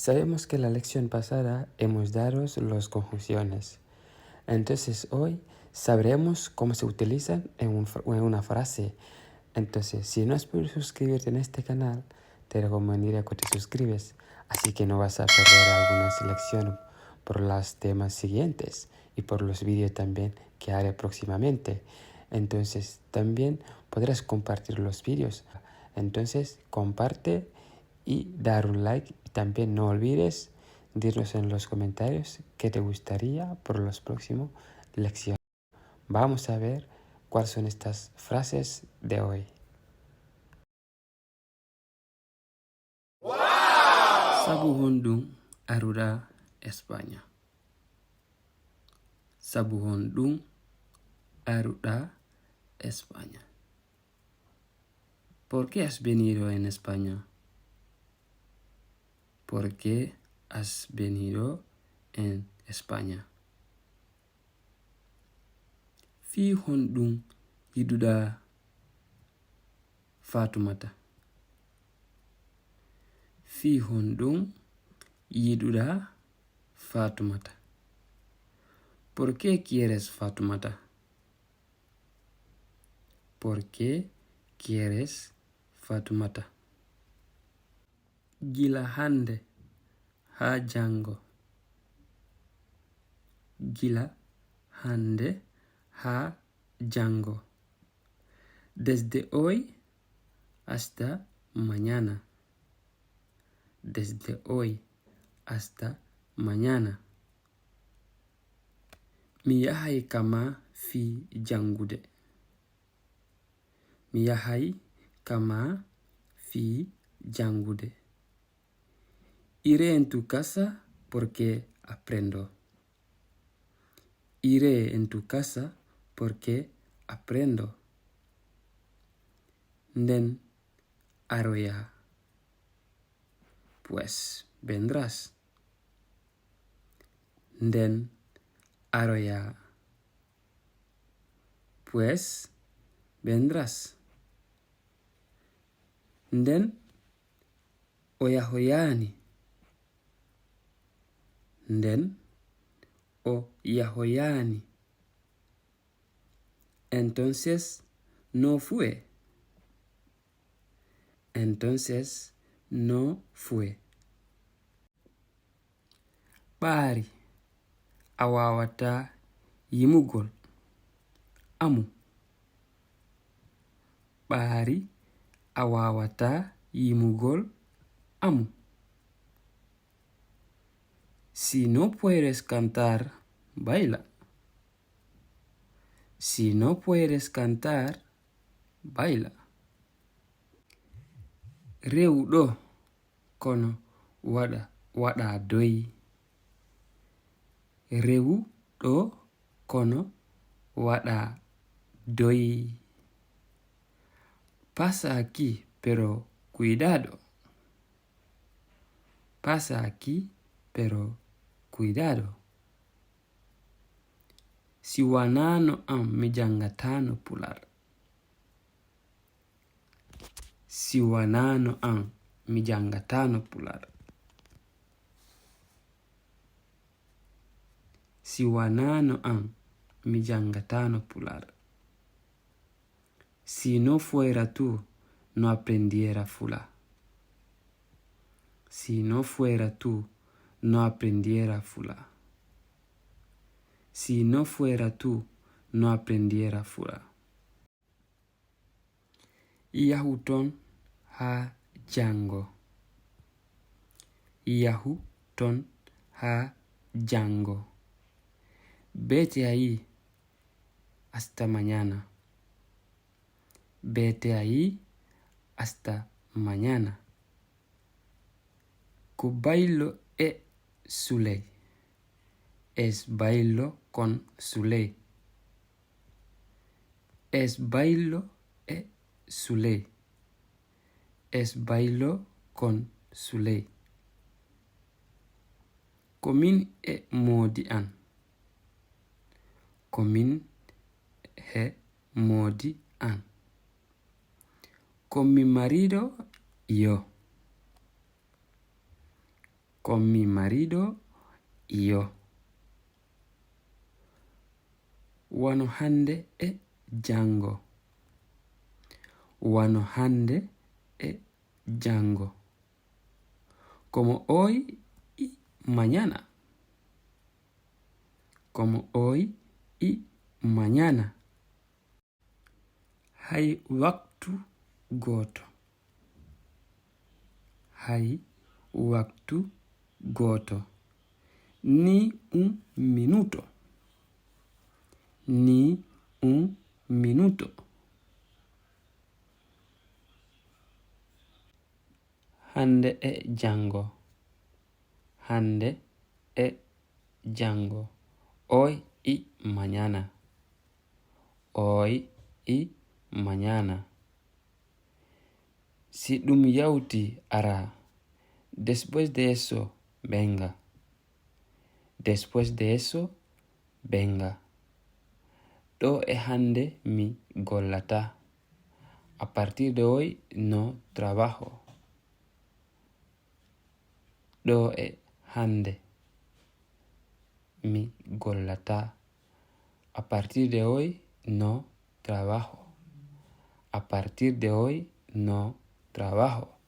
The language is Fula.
Sabemos que la lección pasada hemos dado las conjunciones. Entonces hoy sabremos cómo se utilizan en una frase. Entonces, si no has podido suscribirte en este canal, te recomendaría que te suscribes. Así que no vas a perder alguna selección por los temas siguientes y por los vídeos también que haré próximamente. Entonces, también podrás compartir los vídeos. Entonces, comparte y dar un like. También no olvides dirnos en los comentarios qué te gustaría por los próximos lecciones. Vamos a ver cuáles son estas frases de hoy. Sabu honɗum aruɗa España. Sabu honɗum aruɗa España. ¿Por qué has venido en España? ¿Por qué has venido en España? Fi honɗum yiɗuɗa Fatumata. Fi honɗum yiɗuɗa Fatumata. ¿Por qué quieres Fatumata? ¿Por qué quieres Fatumata? Gila hande ha jango. Gila hande ha jango. Desde hoy hasta mañana. Desde hoy hasta mañana. Mi yahay kama fi jangude. Mi yahay kama fi jangude. Iré en tu casa porque aprendo. Iré en tu casa porque aprendo. Nden aroya. Pues vendrás. Nden aroya. Pues vendrás. Nden oyahoyani. Nden oyahoyani. Entonces no fue. Entonces no fue. Ɓaari a wawata yimugol amu. Ɓaari a wawata yimugol amu. Si no puedes cantar, baila. Si no puedes cantar, baila. Rewɗo kono waɗa doyi. Rewɗo kono waɗa doyi. Pasa aquí, pero cuidado. Pasa aquí, pero cuidado. Si wanano am mi jangatano pular. Si wanano am mi jangatano pular. Si wanano am mi jangatano pular. Si no fuera tú, no aprendiera fula. Si no fuera tú, no aprendiera fula. Si no fuera tú, no aprendiera fula. Yahuton ha jango. Yahuton ha jango. Vete ahí hasta mañana. Vete ahí hasta mañana. Ku bailo e Suley. Es bailo con Suley. Es bailo e Suley. Es bailo con Suley. Komin e modi an. Komin e modi an. Con mi marido yo. con mi marido y yo. Wano hande e jango. Wano hande e jango. Como hoy y mañana. Como hoy y mañana. Hay waktu goto. Hay waktu goto. Ni un minuto. Ni un minuto. Hande e jango. Hande e jango. Hoy y mañana. Hoy y mañana. Si dum yauti ara. Después de eso, venga. Después de eso, venga. Do e hande mi gollata. A partir de hoy no trabajo. Do e hande mi gollata. A partir de hoy no trabajo. A partir de hoy no trabajo.